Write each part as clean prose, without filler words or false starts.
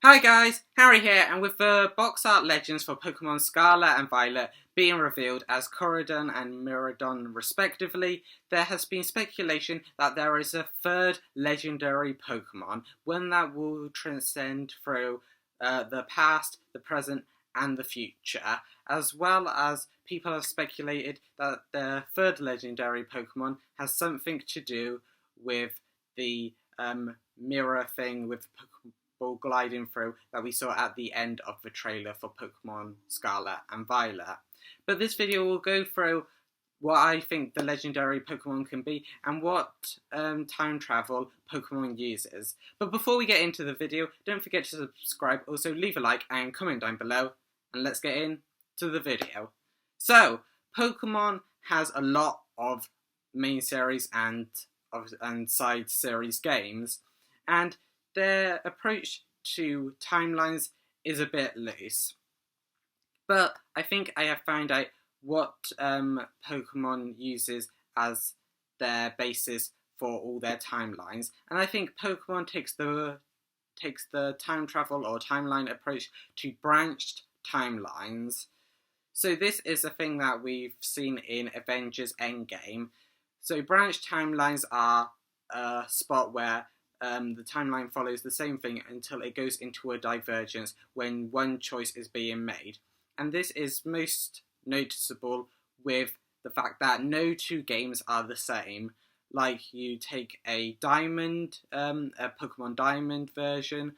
Hi guys, Harry here, and with the box art legends for Pokemon Scarlet and Violet being revealed as Koraidon and Miradon respectively, there has been speculation that there is a third legendary Pokemon, one that will transcend through the past, the present, and the future, as well as people have speculated that the third legendary Pokemon has something to do with the mirror thing with Pokemon gliding through that we saw at the end of the trailer for Pokemon Scarlet and Violet. But this video will go through what I think the legendary Pokemon can be and what time travel Pokemon uses. But before we get into the video, don't forget to subscribe, also leave a like and comment down below, and let's get into the video. So, Pokemon has a lot of main series and side series games, and their approach to timelines is a bit loose. But I think I have found out what Pokemon uses as their basis for all their timelines, and I think Pokemon takes the time travel or timeline approach to branched timelines. So this is a thing that we've seen in Avengers Endgame. So branched timelines are a spot where the timeline follows the same thing until it goes into a divergence when one choice is being made. And this is most noticeable with the fact that no two games are the same. Like, you take a Pokemon Diamond version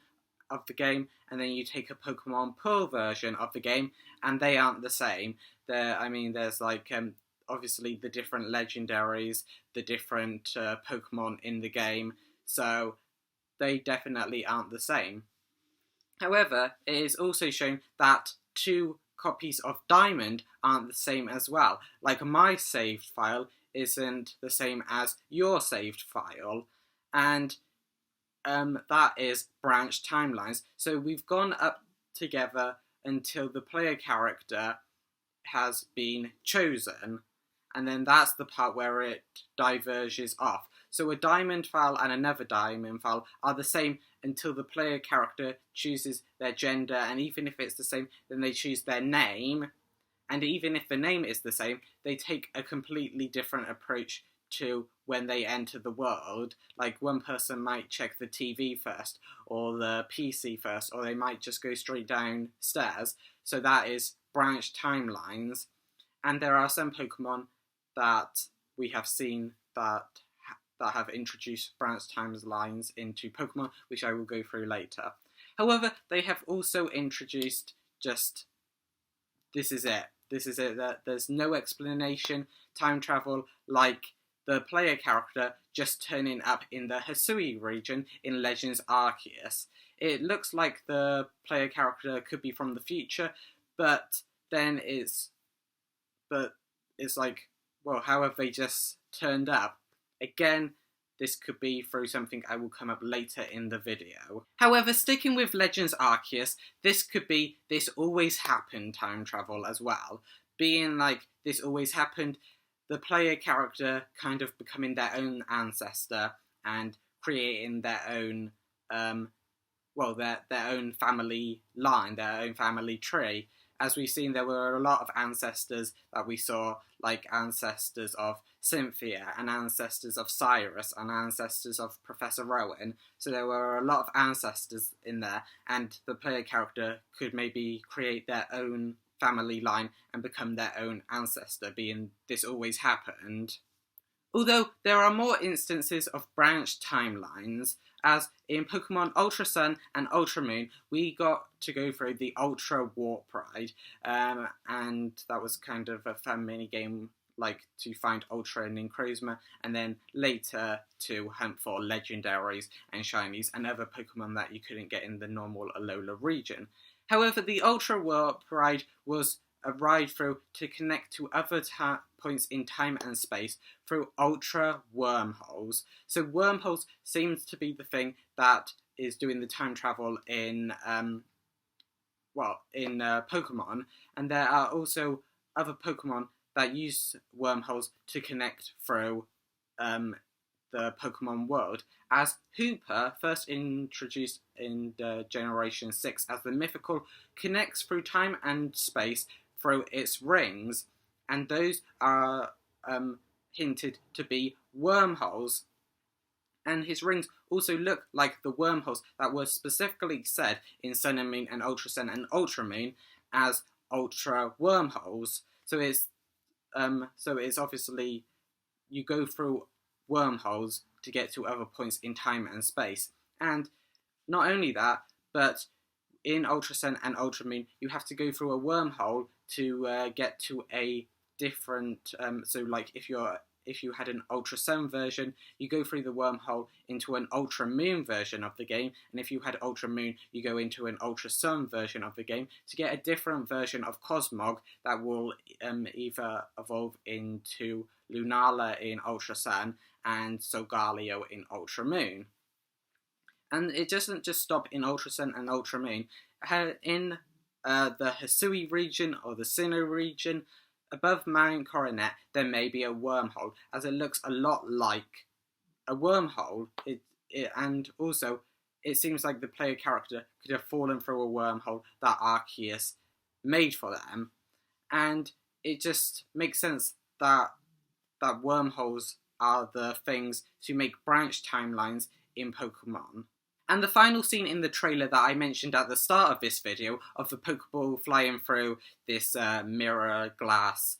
of the game, and then you take a Pokemon Pearl version of the game, and they aren't the same. There's like obviously the different legendaries, the different Pokemon in the game, so they definitely aren't the same. However, it is also shown that two copies of Diamond aren't the same as well. Like, my saved file isn't the same as your saved file, and that is branched timelines. So we've gone up together until the player character has been chosen, and then that's the part where it diverges off. So a diamond file and another diamond file are the same until the player character chooses their gender, and even if it's the same, then they choose their name. And even if the name is the same, they take a completely different approach to when they enter the world. Like, one person might check the TV first, or the PC first, or they might just go straight downstairs. So that is branched timelines. And there are some Pokemon that we have seen that have introduced branched timelines into Pokemon, which I will go through later. However, they have also introduced just, this is it, that there's no explanation, time travel, like the player character just turning up in the Hisui region in Legends Arceus. It looks like the player character could be from the future, but then it's like, well, how have they just turned up? Again, this could be through something I will come up later in the video. However, sticking with Legends Arceus, this could be this always happened time travel as well. Being like, this always happened, the player character kind of becoming their own ancestor and creating their own, their own family line, their own family tree. As we've seen, there were a lot of ancestors that we saw, like ancestors of Cynthia, and ancestors of Cyrus, and ancestors of Professor Rowan. So there were a lot of ancestors in there, and the player character could maybe create their own family line and become their own ancestor, being this always happened. Although there are more instances of branched timelines, as in Pokemon Ultra Sun and Ultra Moon, we got to go through the Ultra Warp Ride, and that was kind of a fun mini-game, like to find Ultra and Necrozma, and then later to hunt for legendaries and shinies and other Pokemon that you couldn't get in the normal Alola region. However, the Ultra Warp Ride was a ride through to connect to other points in time and space through ultra wormholes. So wormholes seems to be the thing that is doing the time travel in Pokemon, and there are also other Pokemon that use wormholes to connect through the Pokemon world, as Hooper, first introduced in Generation 6 as the mythical, connects through time and space through its rings, and those are hinted to be wormholes. And his rings also look like the wormholes that were specifically said in Sun and Moon and Ultra Sun and Ultra Moon as ultra wormholes. So it's obviously you go through wormholes to get to other points in time and space. And not only that, but in Ultra Sun and Ultra Moon, you have to go through a wormhole to get to a different. So, like if you had an Ultra Sun version, you go through the wormhole into an Ultra Moon version of the game, and if you had Ultra Moon, you go into an Ultra Sun version of the game to get a different version of Cosmog that will either evolve into Lunala in Ultra Sun and Solgaleo in Ultra Moon. And it doesn't just stop in Ultra Sun and Ultra Moon. In the Hisui region or the Sinnoh region, above Mount Coronet, there may be a wormhole, as it looks a lot like a wormhole. And also, it seems like the player character could have fallen through a wormhole that Arceus made for them. And it just makes sense that wormholes are the things to make branch timelines in Pokemon. And the final scene in the trailer that I mentioned at the start of this video, of the Pokeball flying through this mirror glass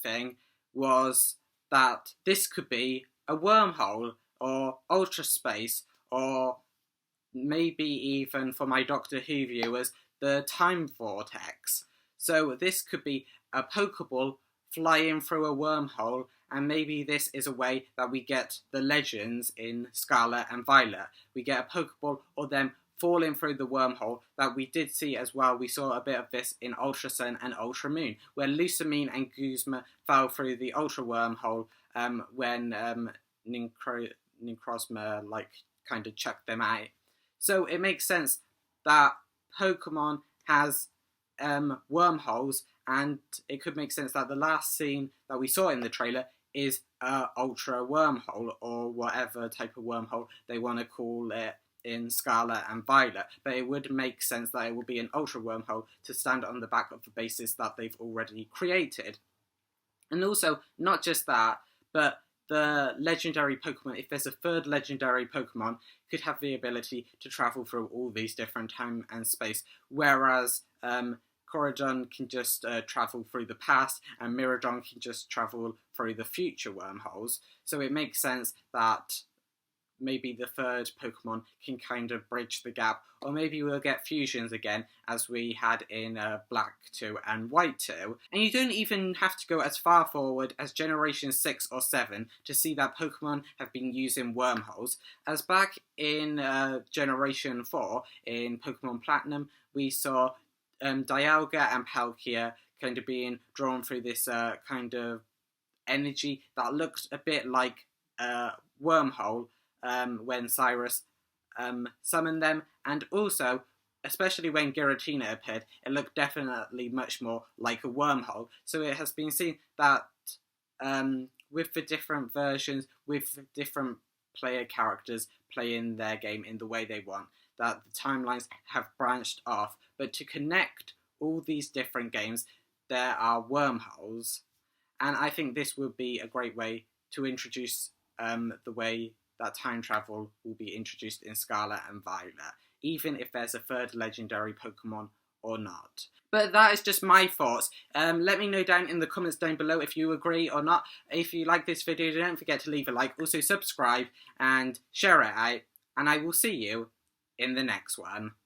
thing, was that this could be a wormhole, or ultra space, or maybe even, for my Doctor Who viewers, the time vortex. So this could be a Pokeball flying through a wormhole, and maybe this is a way that we get the legends in Scarlet and Violet. We get a Pokeball or them falling through the wormhole that we did see as well. We saw a bit of this in Ultra Sun and Ultra Moon, where Lusamine and Guzma fell through the Ultra wormhole when Necrozma kind of chucked them out. So it makes sense that Pokemon has wormholes, and it could make sense that the last scene that we saw in the trailer is a ultra wormhole, or whatever type of wormhole they want to call it in Scarlet and Violet. But it would make sense that it will be an ultra wormhole to stand on the back of the bases that they've already created. And also, not just that, but the legendary Pokemon, if there's a third legendary Pokemon, could have the ability to travel through all these different time and space, whereas Koraidon can just travel through the past, and Miradon can just travel through the future wormholes. So it makes sense that maybe the third Pokemon can kind of bridge the gap, or maybe we'll get fusions again, as we had in Black 2 and White 2. And you don't even have to go as far forward as Generation 6 or 7 to see that Pokemon have been using wormholes, as back in Generation 4, in Pokemon Platinum, we saw Dialga and Palkia kind of being drawn through this kind of energy that looked a bit like a wormhole when Cyrus summoned them, and also, especially when Giratina appeared, it looked definitely much more like a wormhole. So it has been seen that with the different versions, with different player characters playing their game in the way they want, that the timelines have branched off, but to connect all these different games, there are wormholes. And I think this would be a great way to introduce the way that time travel will be introduced in Scarlet and Violet, even if there's a third legendary Pokemon or not. But that is just my thoughts. Let me know down in the comments down below if you agree or not. If you like this video, don't forget to leave a like. Also subscribe and share it out. And I will see you in the next one.